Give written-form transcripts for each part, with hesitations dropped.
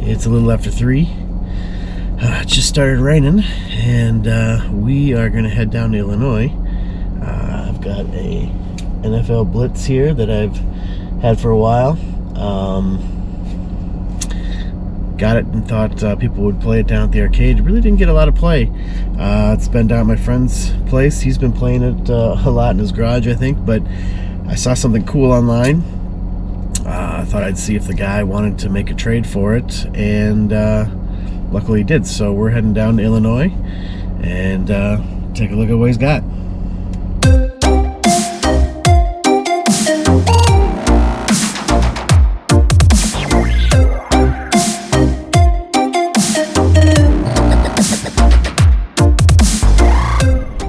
It's a little after 3. It just started raining, and we are going to head down to Illinois. I've got a NFL Blitz here that I've had for a while. Got it and thought people would play it down at the arcade. Really didn't get a lot of play. It's been down at my friend's place. He's been playing it a lot in his garage, I think, but I saw something cool online. I thought I'd see if the guy wanted to make a trade for it, and luckily he did. So we're heading down to Illinois and take a look at what he's got.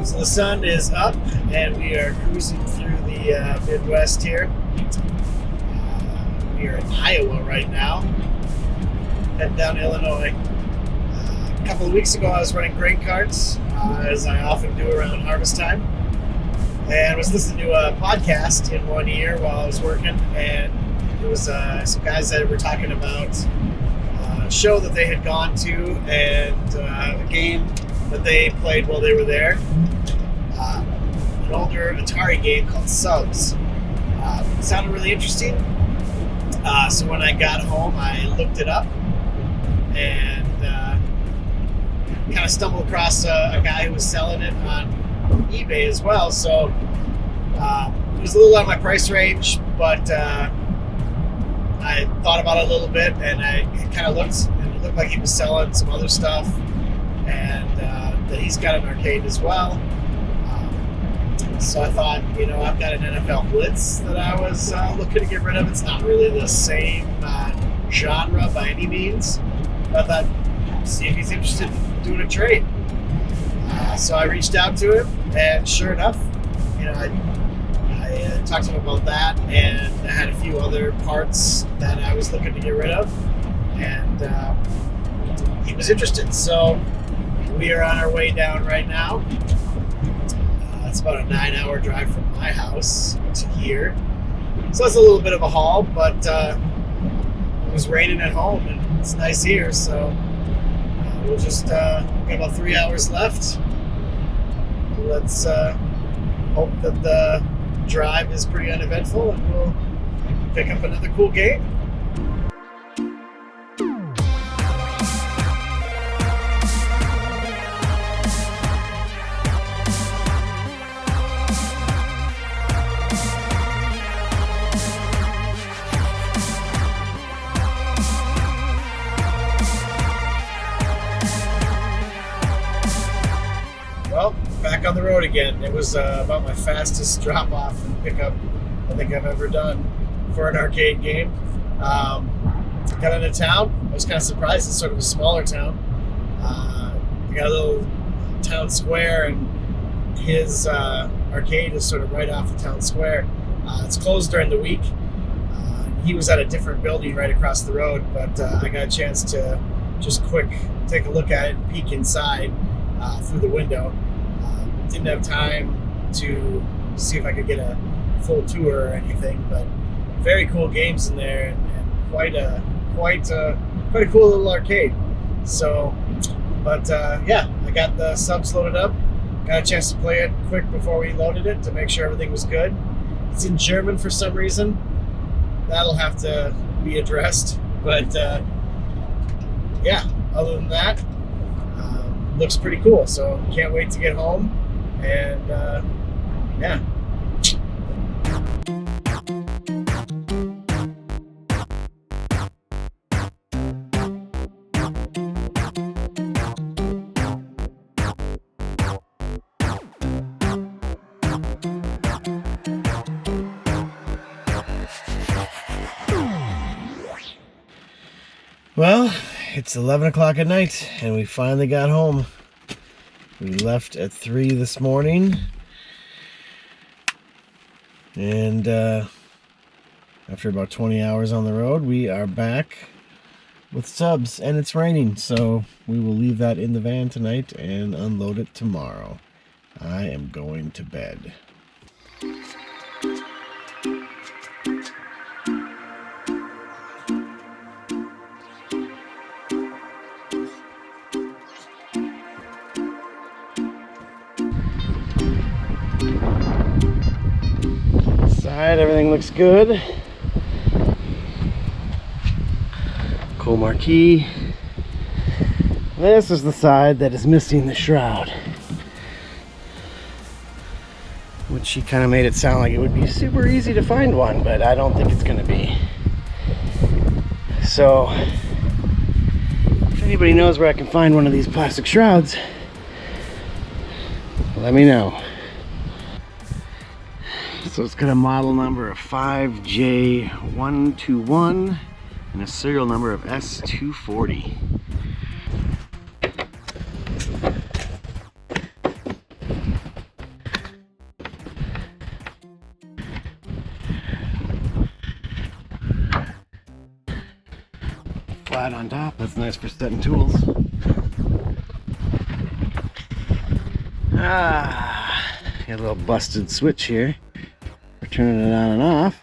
So the sun is up and we are cruising through the Midwest here. We're in Iowa right now, heading down to Illinois. A couple of weeks ago I was running grain carts, as I often do around harvest time, and was listening to a podcast in one ear while I was working, and there was some guys that were talking about a show that they had gone to and a game that they played while they were there, an older Atari game called Subs. It sounded really interesting. So when I got home, I looked it up and kind of stumbled across a guy who was selling it on eBay as well. So it was a little out of my price range, but I thought about it a little bit, and I kind of looked, and it looked like he was selling some other stuff, and that he's got an arcade as well. So I thought, I've got an NFL Blitz that I was looking to get rid of. It's not really the same genre by any means. But I thought, see if he's interested in doing a trade. So I reached out to him, and sure enough, I talked to him about that, and I had a few other parts that I was looking to get rid of, and he was interested. So we are on our way down right now. It's about a 9-hour drive from my house to here. So it's a little bit of a haul, but it was raining at home and it's nice here, so we'll just got about 3 hours left. Let's hope that the drive is pretty uneventful and we'll pick up another cool game. Well, back on the road again. It was about my fastest drop-off and pickup I think I've ever done for an arcade game. Got into town. I was kind of surprised. It's sort of a smaller town. We got a little town square, and his arcade is sort of right off the town square. It's closed during the week. He was at a different building right across the road, but I got a chance to just quick take a look at it and peek inside through the window. Didn't have time to see if I could get a full tour or anything, but very cool games in there, and quite a cool little arcade. So, but yeah, I got the subs loaded up. Got a chance to play it quick before we loaded it to make sure everything was good. It's in German for some reason. That'll have to be addressed, but yeah, other than that, looks pretty cool. So can't wait to get home, and yeah. Well, it's 11 o'clock at night, and we finally got home. We left at 3 this morning, and after about 20 hours on the road, we are back with subs, and it's raining, so we will leave that in the van tonight and unload it tomorrow. I am going to bed. Side, everything looks good. Cool marquee. This is the side that is missing the shroud, which she kind of made it sound like it would be super easy to find one, but I don't think it's going to be. So if anybody knows where I can find one of these plastic shrouds, let me know. So it's got a model number of 5J121 and a serial number of S240. Flat on top, that's nice for setting tools. Got a little busted switch here for turning it on and off.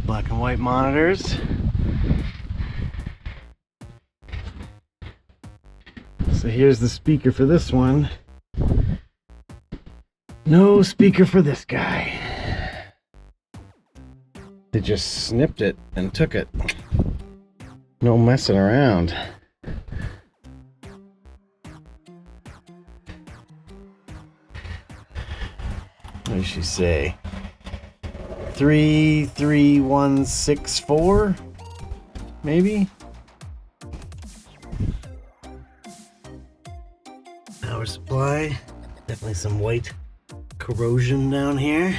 Black and white monitors. So here's the speaker for this one. No speaker for this guy. They just snipped it and took it. No messing around. What did she say? 33164? Maybe? Power supply. Definitely some white corrosion down here.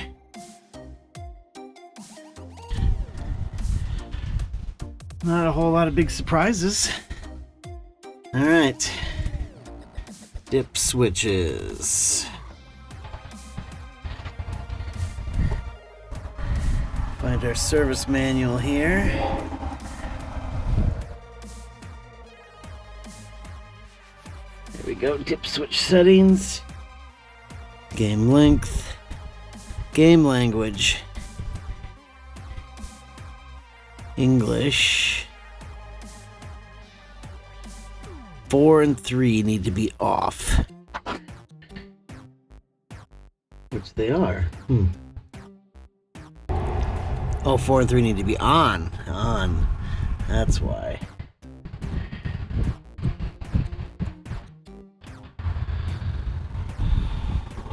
Not a whole lot of big surprises. All right. Dip switches. Find our service manual here. There we go. Dip switch settings. Game length. Game language. English. 4 and 3 need to be off. Which they are. Oh, 4 and 3 need to be on. On. That's why.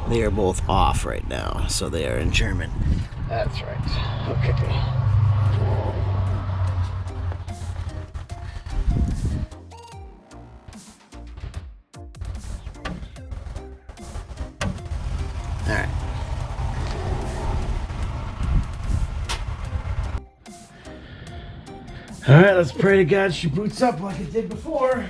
They are both off right now, so they are in German. That's right. Okay. Alright. Alright, let's pray to God she boots up like it did before.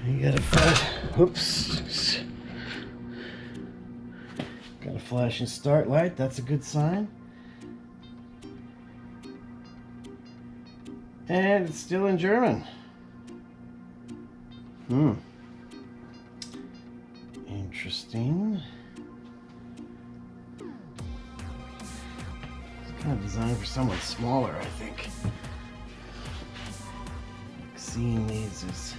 You got a flash. Oops. Got a flashing start light. That's a good sign. And it's still in German. Interesting. It's kind of designed for someone smaller, I think. Seeing these is...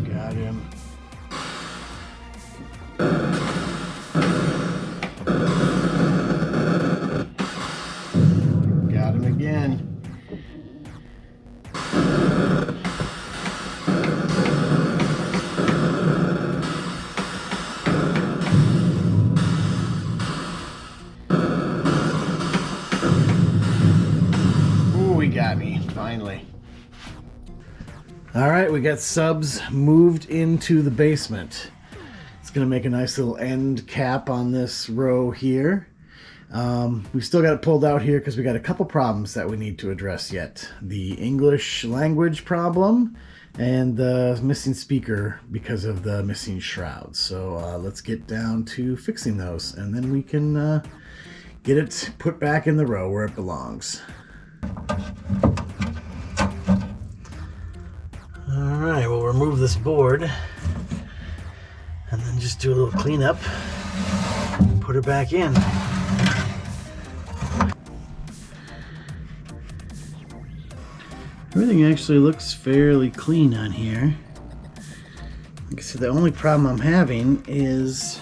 Got him. Got him again. finally. All right, we got Subs moved into the basement. It's gonna make a nice little end cap on this row here. We've still got it pulled out here because we got a couple problems that we need to address yet. The English language problem and the missing speaker because of the missing shrouds. So let's get down to fixing those, and then we can get it put back in the row where it belongs. All right, we'll remove this board and then just do a little cleanup and put it back in. Everything actually looks fairly clean on here. Like I said, the only problem I'm having is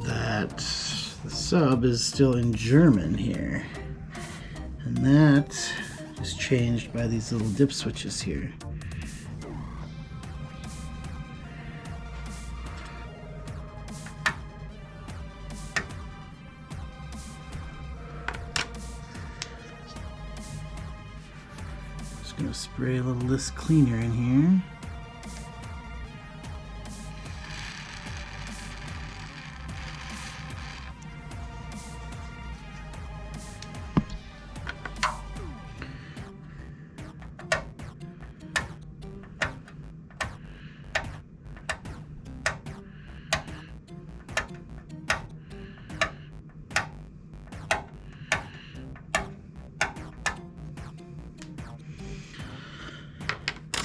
that the sub is still in German here. And that is changed by these little dip switches here. Just gonna spray a little list cleaner in here.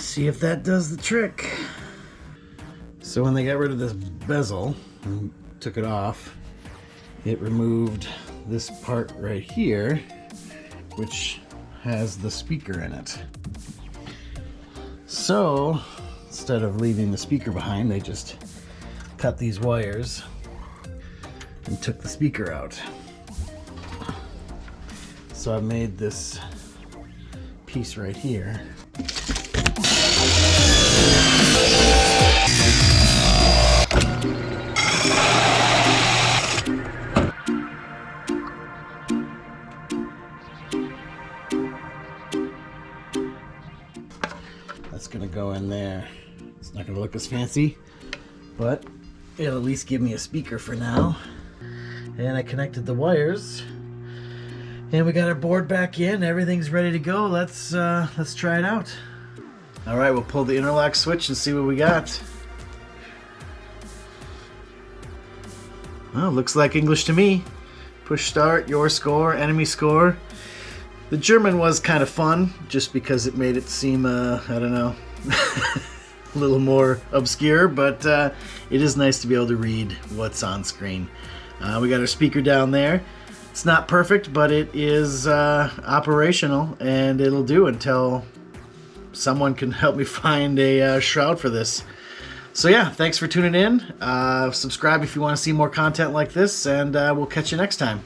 See if that does the trick. So when they got rid of this bezel and took it off, it removed this part right here, which has the speaker in it. So instead of leaving the speaker behind, they just cut these wires and took the speaker out. So I made this piece right here. That's gonna go in there. It's not gonna look as fancy, but it'll at least give me a speaker for now. And I connected the wires, and we got our board back in. Everything's ready to go. Let's try it out. All right, we'll pull the interlock switch and see what we got. Well, looks like English to me. Push start, your score, enemy score. The German was kind of fun, just because it made it seem, I don't know, a little more obscure, but it is nice to be able to read what's on screen. We got our speaker down there. It's not perfect, but it is operational, and it'll do until someone can help me find a shroud for this. So yeah, thanks for tuning in. Subscribe if you want to see more content like this, and we'll catch you next time.